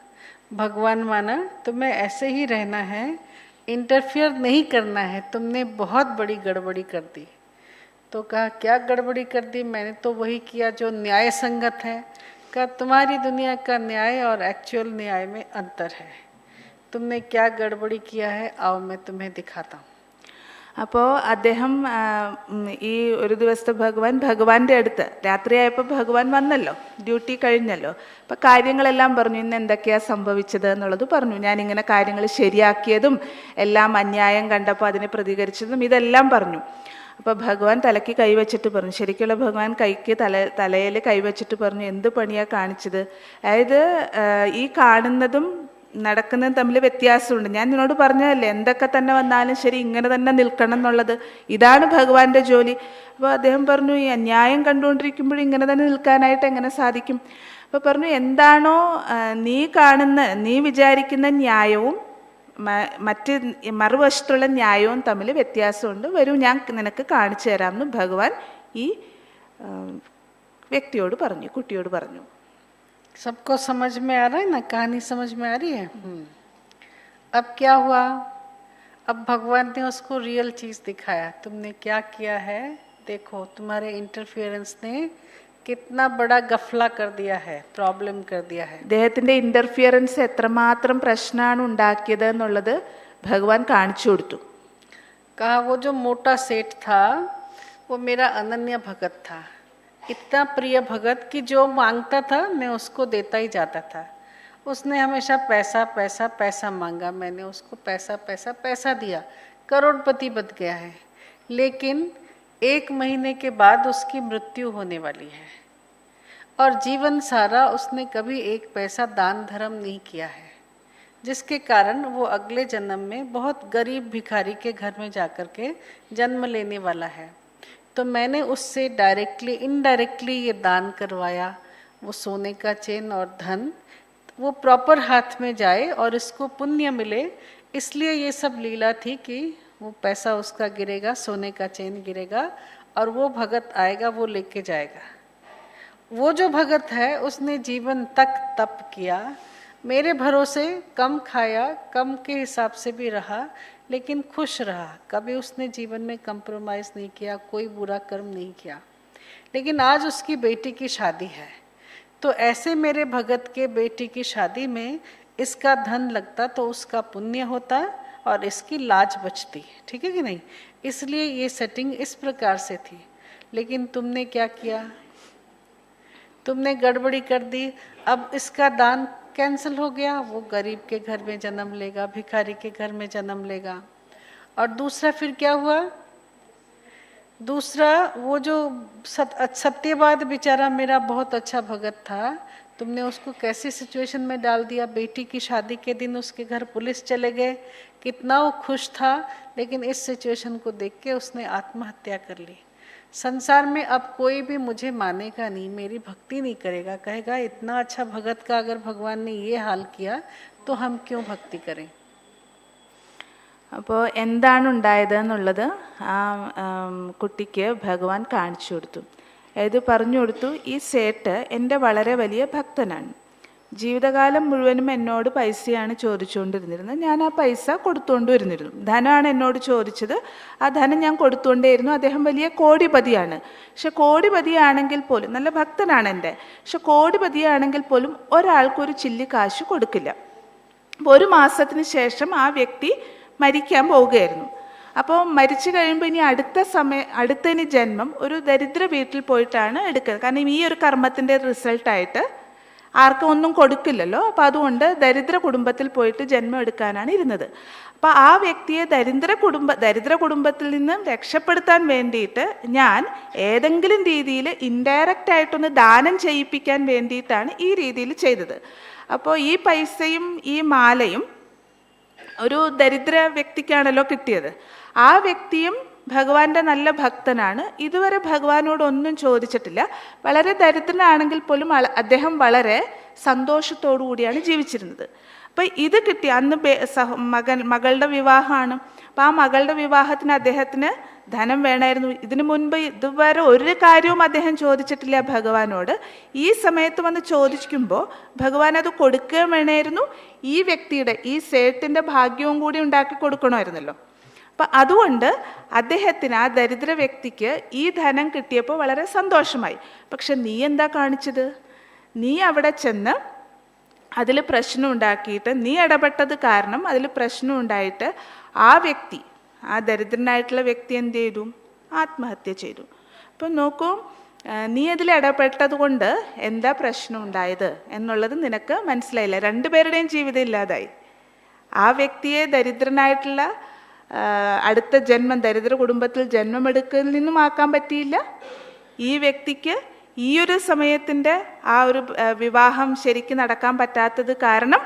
भगवान माना, तुम्हें ऐसे ही रहना है, इंटरफियर नहीं करना है, तुमने बहुत बड़ी गड़बड़ी कर दी. तो कहा, क्या गड़बड़ी कर दी? मैंने तो वही किया जो न्याय संगत है. कहा, तुम्हारी दुनिया का न्याय और एक्चुअल न्याय में अंतर है. तुमने क्या गड़बड़ी किया है, आओ मैं तुम्हें दिखाता हूँ. അപ്പോൾ അദ്ദേഹം ഈ ഒരു ദിവസത്തെ ഭഗവാന്റെ അടുത്ത് രാത്രിയായപ്പോൾ ഭഗവാൻ വന്നല്ലോ, ഡ്യൂട്ടി കഴിഞ്ഞല്ലോ. അപ്പം കാര്യങ്ങളെല്ലാം പറഞ്ഞു, ഇന്ന് എന്തൊക്കെയാണ് സംഭവിച്ചത് എന്നുള്ളത് പറഞ്ഞു. ഞാനിങ്ങനെ കാര്യങ്ങൾ ശരിയാക്കിയതും എല്ലാം അന്യായം കണ്ടപ്പോൾ അതിനെ പ്രതികരിച്ചതും ഇതെല്ലാം പറഞ്ഞു. അപ്പോൾ ഭഗവാൻ തലയ്ക്ക് കൈവച്ചിട്ട് പറഞ്ഞു, ശരിക്കുള്ള ഭഗവാൻ തലയിൽ കൈവച്ചിട്ട് പറഞ്ഞു, എന്ത് പണിയാണ് കാണിച്ചത്? അതായത് ഈ കാണുന്നതും നടക്കുന്നതും തമ്മിൽ വ്യത്യാസമുണ്ട്. ഞാൻ നിന്നോട് പറഞ്ഞതല്ലേ, എന്തൊക്കെ തന്നെ വന്നാലും ശരി ഇങ്ങനെ തന്നെ നിൽക്കണം എന്നുള്ളത്. ഇതാണ് ഭഗവാന്റെ ജോലി. അപ്പോൾ അദ്ദേഹം പറഞ്ഞു, ഈ അന്യായം കണ്ടുകൊണ്ടിരിക്കുമ്പോഴും ഇങ്ങനെ തന്നെ നിൽക്കാനായിട്ട് എങ്ങനെ സാധിക്കും? അപ്പോൾ പറഞ്ഞു, എന്താണോ നീ വിചാരിക്കുന്ന ന്യായവും മറ്റ് മറുവശത്തുള്ള ന്യായവും തമ്മിൽ വ്യത്യാസമുണ്ട്. വരൂ, ഞാൻ നിനക്ക് കാണിച്ചു തരാമെന്ന് ഭഗവാൻ ഈ വ്യക്തിയോട് പറഞ്ഞു, കുട്ടിയോട് പറഞ്ഞു. सबको समझ में आ रहा है ना, कहानी समझ में आ रही है. अब क्या हुआ? अब भगवान ने उसको रियल चीज दिखाया. तुमने क्या किया है, देखो, तुम्हारे इंटरफियरेंस ने कितना बड़ा गफला कर दिया है, प्रॉब्लम कर दिया है. അദ്ദേഹത്തിന്റെ ഇന്റർഫിയറൻസ് എത്രമാത്രം പ്രശ്നമാണ് ഉണ്ടാക്കിയത് എന്നുള്ളത് ഭഗവാൻ കാണിച്ചു കൊടുത്തു. कहा, वो जो मोटा सेठ था वो मेरा अनन्य भगत था, इतना प्रिय भगत कि जो मांगता था मैं उसको देता ही जाता था. उसने हमेशा पैसा पैसा पैसा मांगा, मैंने उसको पैसा पैसा पैसा दिया, करोड़पति बन गया है. लेकिन 1 महीने के बाद उसकी मृत्यु होने वाली है और जीवन सारा उसने कभी 1 पैसा दान धर्म नहीं किया है, जिसके कारण वो अगले जन्म में बहुत गरीब भिखारी के घर में जाकर के जन्म लेने वाला है. तो मैंने उससे डायरेक्टली इनडायरेक्टली ये दान करवाया. वो सोने का चेन और धन वो प्रॉपर हाथ में जाए और इसको पुण्य मिले, इसलिए ये सब लीला थी कि वो पैसा उसका गिरेगा, सोने का चेन गिरेगा और वो भगत आएगा, वो लेके जाएगा. वो जो भगत है उसने जीवन तक तप किया, मेरे भरोसे कम खाया, कम के हिसाब से भी रहा, लेकिन खुश रहा. कभी उसने जीवन में कंप्रोमाइज़ नहीं किया, कोई बुरा कर्म नहीं किया. लेकिन आज उसकी बेटी की शादी है, तो ऐसे मेरे भगत के बेटी की शादी में इसका धन लगता तो उसका पुण्य होता और इसकी लाज बचती. ठीक है कि नहीं? इसलिए ये सेटिंग इस प्रकार से थी. लेकिन तुमने क्या किया? तुमने गड़बड़ी कर दी. अब इसका दान कैंसिल हो गया, वो गरीब के घर में जन्म लेगा, भिखारी के घर में जन्म लेगा. और दूसरा फिर क्या हुआ? दूसरा वो जो सत्यवाद बेचारा मेरा बहुत अच्छा भगत था, तुमने उसको कैसी सिचुएशन में डाल दिया. बेटी की शादी के दिन उसके घर पुलिस चले गए, कितना वो खुश था, लेकिन इस सिचुएशन को देख के उसने आत्महत्या कर ली. संसार में अब कोई भी मुझे मानेगा नहीं, मेरी भक्ति नहीं करेगा, कहेगा इतना अच्छा भगत का अगर भगवान ने ये हाल किया तो हम क्यों भक्ति करें. അപ്പോൾ എന്താണ് ഉണ്ടായത് എന്നുള്ളത് ആ കുട്ടിക്ക് ഭഗവാൻ കാണിച്ചു കൊടുത്തു. ഇത് പറഞ്ഞു കൊടുത്തു, ഈ സേട്ട് എൻ്റെ വളരെ വലിയ ഭക്തനാണ്. ജീവിതകാലം മുഴുവനും എന്നോട് പൈസയാണ് ചോദിച്ചുകൊണ്ടിരുന്നിരുന്നത്. ഞാൻ ആ പൈസ കൊടുത്തുകൊണ്ട് വരുന്നിരുന്നു. ധനമാണ് എന്നോട് ചോദിച്ചത്, ആ ധനം ഞാൻ കൊടുത്തുകൊണ്ടേയിരുന്നു. അദ്ദേഹം വലിയ കോടിപതിയാണ്. പക്ഷെ കോടിപതിയാണെങ്കിൽ പോലും, നല്ല ഭക്തനാണ് എൻ്റെ, പക്ഷെ കോടിപതിയാണെങ്കിൽ പോലും ഒരാൾക്കൊരു ചില്ലി കാശ് കൊടുക്കില്ല. അപ്പോൾ ഒരു മാസത്തിന് ശേഷം ആ വ്യക്തി മരിക്കാൻ പോവുകയായിരുന്നു. അപ്പോൾ മരിച്ചു കഴിയുമ്പോൾ ഇനി അടുത്തതിന് ജന്മം ഒരു ദരിദ്ര വീട്ടിൽ പോയിട്ടാണ് എടുക്കുക. കാരണം ഈ ഒരു കർമ്മത്തിൻ്റെ റിസൾട്ടായിട്ട് ആർക്കും ഒന്നും കൊടുക്കില്ലല്ലോ. അപ്പോൾ അതുകൊണ്ട് ദരിദ്ര കുടുംബത്തിൽ പോയിട്ട് ജന്മം എടുക്കാനാണ് ഇരുന്നത്. അപ്പോൾ ആ വ്യക്തിയെ ദരിദ്ര കുടുംബത്തിൽ നിന്നും രക്ഷപ്പെടുത്താൻ വേണ്ടിയിട്ട് ഞാൻ ഏതെങ്കിലും രീതിയിൽ ഇൻഡയറക്റ്റ് ആയിട്ടൊന്ന് ദാനം ചെയ്യിപ്പിക്കാൻ വേണ്ടിയിട്ടാണ് ഈ രീതിയിൽ ചെയ്തത്. അപ്പോൾ ഈ പൈസയും ഈ മാലയും ഒരു ദരിദ്ര വ്യക്തിക്കാണല്ലോ കിട്ടിയത്. ആ വ്യക്തിയും ഭഗവാന്റെ നല്ല ഭക്തനാണ്. ഇതുവരെ ഭഗവാനോട് ഒന്നും ചോദിച്ചിട്ടില്ല. വളരെ ദരിദ്രനാണെങ്കിൽ പോലും അദ്ദേഹം വളരെ സന്തോഷത്തോടു കൂടിയാണ് ജീവിച്ചിരുന്നത്. അപ്പം ഇത് കിട്ടി. അന്ന് മകളുടെ വിവാഹമാണ്. അപ്പം ആ മകളുടെ വിവാഹത്തിന് അദ്ദേഹത്തിന് ധനം വേണമായിരുന്നു. ഇതിനു മുൻപ് ഇതുവരെ ഒരു കാര്യവും അദ്ദേഹം ചോദിച്ചിട്ടില്ല ഭഗവാനോട്. ഈ സമയത്ത് വന്ന് ചോദിക്കുമ്പോൾ ഭഗവാൻ അത് കൊടുക്കുകയും വേണമായിരുന്നു. ഈ വ്യക്തിയുടെ, ഈ സേട്ടിൻ്റെ ഭാഗ്യവും കൂടി ഉണ്ടാക്കി കൊടുക്കണമായിരുന്നല്ലോ. അപ്പം അതുകൊണ്ട് അദ്ദേഹത്തിന്, ആ ദരിദ്ര വ്യക്തിക്ക് ഈ ധനം കിട്ടിയപ്പോൾ വളരെ സന്തോഷമായി. പക്ഷെ നീ എന്താ കാണിച്ചത്? നീ അവിടെ ചെന്ന് അതിൽ പ്രശ്നം ഉണ്ടാക്കിയിട്ട്, നീ ഇടപെട്ടത് കാരണം അതിൽ പ്രശ്നം ഉണ്ടായിട്ട് ആ വ്യക്തി, ആ ദരിദ്രനായിട്ടുള്ള വ്യക്തി എന്ത് ചെയ്തു? ആത്മഹത്യ ചെയ്തു. അപ്പം നോക്കൂ, നീ അതിൽ ഇടപെട്ടത് കൊണ്ട് എന്താ പ്രശ്നം ഉണ്ടായത് എന്നുള്ളത് നിനക്ക് മനസ്സിലായില്ല. രണ്ടുപേരുടെയും ജീവിതം ഇല്ലാതായി. ആ വ്യക്തിയെ ദരിദ്രനായിട്ടുള്ള അടുത്ത ജന്മം, ദരിദ്ര കുടുംബത്തിൽ ജന്മമെടുക്കൽ നിന്നും ആക്കാൻ പറ്റിയില്ല. ഈ വ്യക്തിക്ക് ഈ ഒരു സമയത്തിൻ്റെ ആ ഒരു വിവാഹം ശരിക്കും നടക്കാൻ പറ്റാത്തത് കാരണം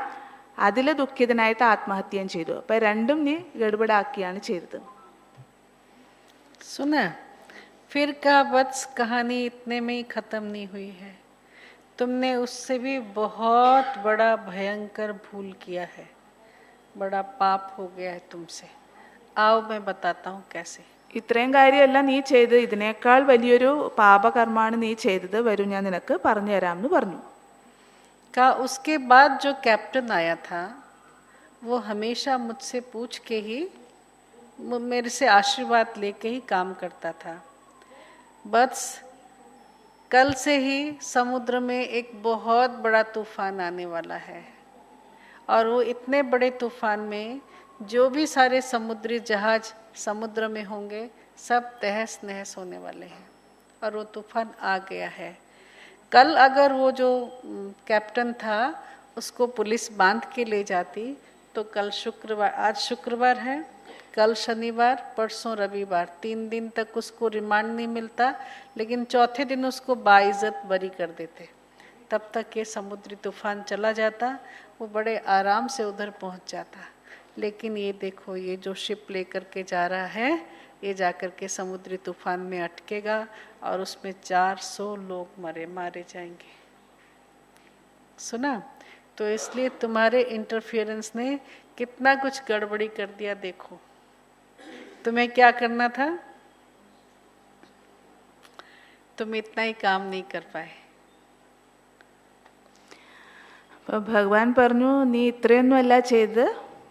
അതിൽ ദുഃഖിതനായിട്ട് ആത്മഹത്യയും ചെയ്തു. അപ്പം രണ്ടും നീ ഗഡബഡാക്കിയാണ് ചെയ്തത്. सुना, फिर का वत्स कहानी इतने में ही खत्म नहीं हुई है. तुमने उससे भी बहुत बड़ा भयंकर भूल किया है, बड़ा पाप हो गया है तुमसे. आओ मैं बताता हूँ कैसे. ഇത്രയും കാര്യമല്ല നീ ചെയ്ത്, ഇതിനേക്കാൾ വലിയൊരു പാപകർമ്മമാണ് നീ ചെയ്തത്. വരൂ, ഞാൻ നിനക്ക് പറഞ്ഞു തരാമെന്ന് പറഞ്ഞു. का उसके बाद जो कैप्टन आया था वो हमेशा मुझसे पूछ के ही, मेरे से आशीर्वाद लेके ही काम करता था. बस कल से ही समुद्र में एक बहुत बड़ा तूफान आने वाला है और वो इतने बड़े तूफान में जो भी सारे समुद्री जहाज समुद्र में होंगे सब तहस नहस होने वाले हैं और वो तूफान आ गया है. कल अगर वो जो कैप्टन था उसको पुलिस बांध के ले जाती तो कल शुक्रवार, आज शुक्रवार है, कल शनिवार, परसों रविवार, 3 दिन तक उसको रिमांड नहीं मिलता, लेकिन चौथे दिन उसको बाइज्जत बरी कर देते. तब तक ये समुद्री तूफान चला जाता, वो बड़े आराम से उधर पहुंच जाता. लेकिन ये देखो, ये जो शिप लेकर के जा रहा है, ये जाकर के समुद्री तूफान में अटकेगा और उसमें 400 लोग मारे जाएंगे. सुना? तो इसलिए तुम्हारे इंटरफियरेंस ने कितना कुछ गड़बड़ी कर दिया. देखो, तुम्हें क्या करना था, तुम इतना ही काम नहीं कर पाए. ഭഗവാൻ പറഞ്ഞു, നീ ഇത്രയൊന്നുമല്ല ചെയ്ത്,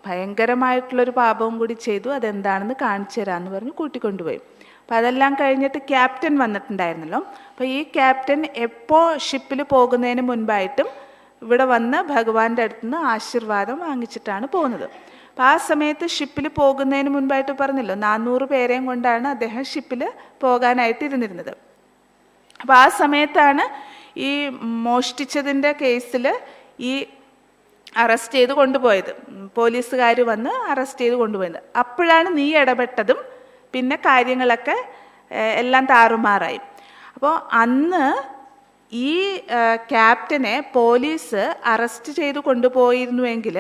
ഭയങ്കരമായിട്ടുള്ളൊരു പാപവും കൂടി ചെയ്തു. അതെന്താണെന്ന് കാണിച്ചു തരാമെന്ന് പറഞ്ഞ് കൂട്ടിക്കൊണ്ടുപോയി. അപ്പം അതെല്ലാം കഴിഞ്ഞിട്ട് ക്യാപ്റ്റൻ വന്നിട്ടുണ്ടായിരുന്നല്ലോ. അപ്പോൾ ഈ ക്യാപ്റ്റൻ എപ്പോൾ ഷിപ്പിൽ പോകുന്നതിന് മുൻപായിട്ടും ഇവിടെ വന്ന് ഭഗവാന്റെ അടുത്ത് നിന്ന് ആശീർവാദം വാങ്ങിച്ചിട്ടാണ് പോകുന്നത്. അപ്പം ആ സമയത്ത് ഷിപ്പിൽ പോകുന്നതിന് മുൻപായിട്ട് പറഞ്ഞല്ലോ, 400 പേരെയും കൊണ്ടാണ് അദ്ദേഹം ഷിപ്പിൽ പോകാനായിട്ട് ഇരുന്നിരുന്നത്. അപ്പോൾ ആ സമയത്താണ് ഈ മോഷ്ടിച്ചതിൻ്റെ കേസിൽ ഈ അറസ്റ്റ് ചെയ്ത് കൊണ്ടുപോയത്. പോലീസുകാർ വന്ന് അറസ്റ്റ് ചെയ്ത് കൊണ്ടുപോയത്. അപ്പോഴാണ് നീ ഇടപെട്ടതും പിന്നെ കാര്യങ്ങളൊക്കെ എല്ലാം താറുമാറായി. അപ്പോൾ അന്ന് ഈ ക്യാപ്റ്റനെ പോലീസ് അറസ്റ്റ് ചെയ്ത് കൊണ്ടുപോയിരുന്നുവെങ്കിൽ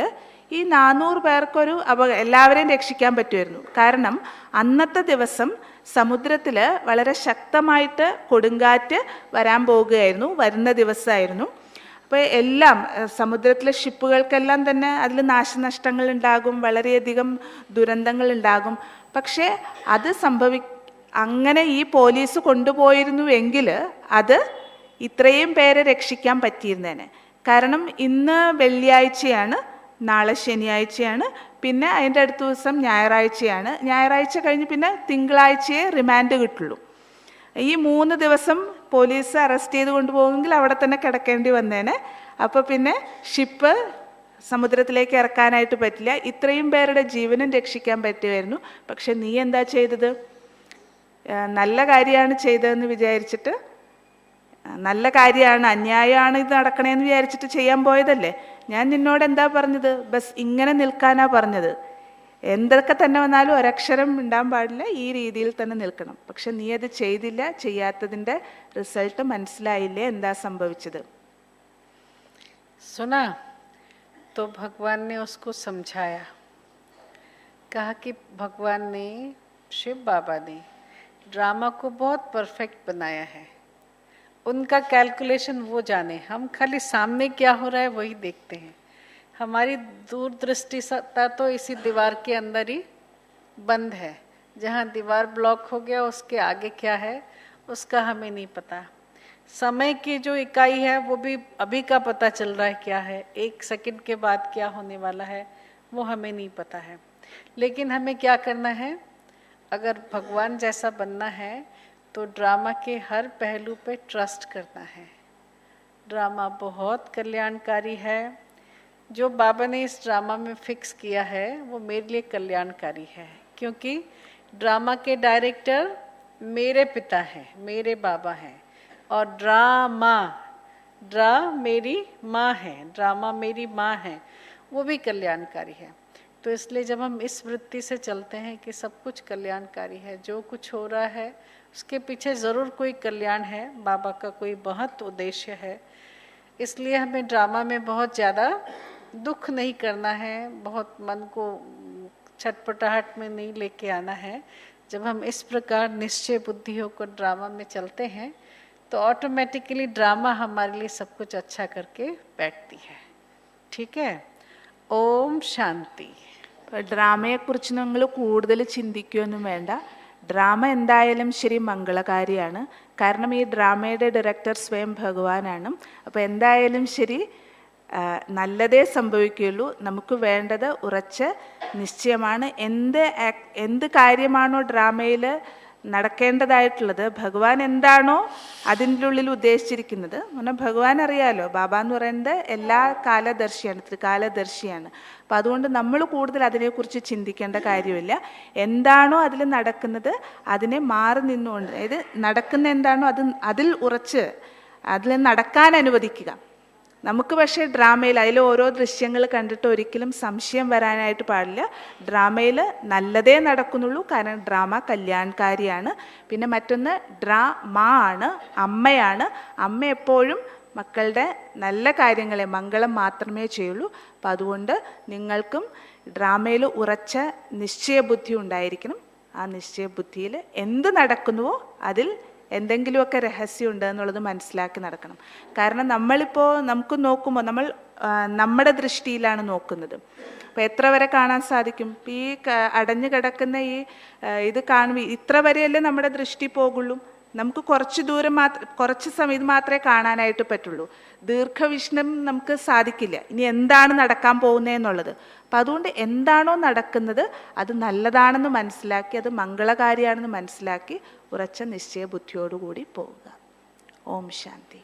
ഈ 400 പേർക്കൊരു എല്ലാവരെയും രക്ഷിക്കാൻ പറ്റുമായിരുന്നു. കാരണം അന്നത്തെ ദിവസം സമുദ്രത്തിൽ വളരെ ശക്തമായിട്ട് കൊടുങ്കാറ്റ് വരാൻ പോകുകയായിരുന്നു. വരുന്ന ദിവസമായിരുന്നു. അപ്പോൾ എല്ലാം സമുദ്രത്തിലെ ഷിപ്പുകൾക്കെല്ലാം തന്നെ അതിൽ നാശനഷ്ടങ്ങൾ ഉണ്ടാകും, വളരെയധികം ദുരന്തങ്ങൾ ഉണ്ടാകും. പക്ഷേ അങ്ങനെ ഈ പോലീസ് കൊണ്ടുപോയിരുന്നുവെങ്കിൽ അത് ഇത്രയും പേരെ രക്ഷിക്കാൻ പറ്റിയിരുന്നേനെ. കാരണം ഇന്ന് വെള്ളിയാഴ്ചയാണ്, നാളെ ശനിയാഴ്ചയാണ്, പിന്നെ അതിൻ്റെ അടുത്ത ദിവസം ഞായറാഴ്ചയാണ്. ഞായറാഴ്ച കഴിഞ്ഞ് പിന്നെ തിങ്കളാഴ്ചയെ റിമാൻഡ് കിട്ടുള്ളൂ. ഈ 3 ദിവസം പോലീസ് അറസ്റ്റ് ചെയ്ത് കൊണ്ടുപോകുമെങ്കിൽ അവിടെ തന്നെ കിടക്കേണ്ടി വന്നേനെ. അപ്പോൾ പിന്നെ ഷിപ്പ് സമുദ്രത്തിലേക്ക് ഇറക്കാനായിട്ട് പറ്റില്ല. ഇത്രയും പേരുടെ ജീവനും രക്ഷിക്കാൻ പറ്റുമായിരുന്നു. പക്ഷെ നീ എന്താ ചെയ്തത്? നല്ല കാര്യമാണ് ചെയ്തതെന്ന് വിചാരിച്ചിട്ട്, നല്ല കാര്യമാണ്, അന്യായമാണ് ഇത് നടക്കണേന്ന് വിചാരിച്ചിട്ട് ചെയ്യാൻ പോയതല്ലേ. ഞാൻ നിന്നോട് എന്താ പറഞ്ഞത്? ബസ് ഇങ്ങനെ നിൽക്കാനാ പറഞ്ഞത്. എന്തൊക്കെ തന്നെ വന്നാലും ഒരക്ഷരം മിണ്ടാൻ പാടില്ല, ഈ രീതിയിൽ തന്നെ നിൽക്കണം. പക്ഷെ നീ അത് ചെയ്തില്ല. ചെയ്യാത്തതിൻ്റെ റിസൾട്ട് മനസ്സിലായില്ലേ എന്താ സംഭവിച്ചത്? सुना तो भगवान ने उसको समझाया, कहा कि भगवान ने, शिव बाबा ने ड्रामा को बहुत परफेक्ट बनाया है। उनका कैलकुलेशन वो जाने, हम खाली सामने क्या हो रहा है वही देखते हैं। हमारी दूरदृष्टि तो इसी दीवार के अंदर ही बंद है। जहाँ दीवार ब्लॉक हो गया उसके आगे क्या है उसका हमें नहीं पता। समय की जो इकाई है वो भी अभी का पता चल रहा है क्या है, 1 सेकंड के बाद क्या होने वाला है वो हमें नहीं पता है। लेकिन हमें क्या करना है? अगर भगवान जैसा बनना है तो ड्रामा के हर पहलू पे ट्रस्ट करना है। ड्रामा बहुत कल्याणकारी है। जो बाबा ने इस ड्रामा में फिक्स किया है वो मेरे लिए कल्याणकारी है, क्योंकि ड्रामा के डायरेक्टर मेरे पिता हैं, मेरे बाबा हैं। और ड्रा मेरी माँ है, ड्रामा मेरी माँ है, वो भी कल्याणकारी है। तो इसलिए जब हम इस वृत्ति से चलते हैं कि सब कुछ कल्याणकारी है, जो कुछ हो रहा है उसके पीछे ज़रूर कोई कल्याण है, बाबा का कोई बहुत उद्देश्य है। इसलिए हमें ड्रामा में बहुत ज़्यादा दुख नहीं करना है, बहुत मन को छटपटाहट में नहीं लेके आना है। जब हम इस प्रकार निश्चय बुद्धि होकर ड्रामा में चलते हैं तो ऑटोमेटिकली ड्रामा हमारे लिए सब कुछ अच्छा करके बैठती है। ठीक है? ओम शांति। ഡ്രാമയെക്കുറിച്ച് നിങ്ങൾ കൂടുതൽ ചിന്തിക്കുകയൊന്നും വേണ്ട. ഡ്രാമ എന്തായാലും ശരി മംഗളകാരിയാണ്. കാരണം ഈ ഡ്രാമയുടെ ഡയറക്ടർ സ്വയം ഭഗവാനാണ്. അപ്പോൾ എന്തായാലും ശരി നല്ലതേ സംഭവിക്കുകയുള്ളൂ. നമുക്ക് വേണ്ടത് ഉറച്ച നിശ്ചയമാണ്. എന്ത് കാര്യമാണോ ഡ്രാമയിൽ നടക്കേണ്ടതായിട്ടുള്ളത്, ഭഗവാൻ എന്താണോ അതിൻ്റെ ഉള്ളിൽ ഉദ്ദേശിച്ചിരിക്കുന്നത്. എന്നാൽ ഭഗവാൻ അറിയാലോ, ബാബ എന്ന് പറയുന്നത് എല്ലാ കാലദർശിയാണ്, ത്രികാലദർശിയാണ്. അപ്പം അതുകൊണ്ട് നമ്മൾ കൂടുതൽ അതിനെക്കുറിച്ച് ചിന്തിക്കേണ്ട കാര്യമില്ല. എന്താണോ അതിൽ നടക്കുന്നത് അതിനെ മാറി നിന്നുകൊണ്ട്, അതായത് നടക്കുന്ന എന്താണോ അതിൽ ഉറച്ച് അതിൽ നടക്കാൻ അനുവദിക്കുക. നമുക്ക് പക്ഷേ ഡ്രാമയിൽ അതിൽ ഓരോ ദൃശ്യങ്ങൾ കണ്ടിട്ട് ഒരിക്കലും സംശയം വരാനായിട്ട് പാടില്ല. ഡ്രാമയിൽ നല്ലതേ നടക്കുന്നുള്ളൂ, കാരണം ഡ്രാമ കല്യാൺകാരിയാണ്. പിന്നെ മറ്റൊന്ന് ഡ്രാമാ ആണ്, അമ്മയാണ്. അമ്മ എപ്പോഴും മക്കളുടെ നല്ല കാര്യങ്ങളെ, മംഗളം മാത്രമേ ചെയ്യുള്ളൂ. അപ്പം അതുകൊണ്ട് നിങ്ങൾക്കും ഡ്രാമയിൽ ഉറച്ച നിശ്ചയബുദ്ധി ഉണ്ടായിരിക്കണം. ആ നിശ്ചയബുദ്ധിയിൽ എന്ത് നടക്കുന്നുവോ അതിൽ എന്തെങ്കിലുമൊക്കെ രഹസ്യമുണ്ട് എന്നുള്ളത് മനസ്സിലാക്കി നടക്കണം. കാരണം നമുക്ക് നോക്കുമ്പോൾ നമ്മുടെ ദൃഷ്ടിയിലാണ് നോക്കുന്നത്. അപ്പോൾ എത്ര വരെ കാണാൻ സാധിക്കും? ഈ അടഞ്ഞു കിടക്കുന്ന ഇത് കാണുമ്പോൾ ഇത്ര വരെയല്ലേ നമ്മുടെ ദൃഷ്ടി പോകുള്ളൂ. നമുക്ക് കുറച്ച് സമയം മാത്രമേ കാണാനായിട്ട് പറ്റുള്ളൂ. ദീർഘവീക്ഷണം നമുക്ക് സാധിക്കില്ല, ഇനി എന്താണ് നടക്കാൻ പോകുന്നതെന്നുള്ളത്. അപ്പം അതുകൊണ്ട് എന്താണോ നടക്കുന്നത് അത് നല്ലതാണെന്ന് മനസ്സിലാക്കി, അത് മംഗളകാരിയാണെന്ന് മനസ്സിലാക്കി ഉറച്ച നിശ്ചയ ബുദ്ധിയോടുകൂടി പോവുക. ഓം ശാന്തി.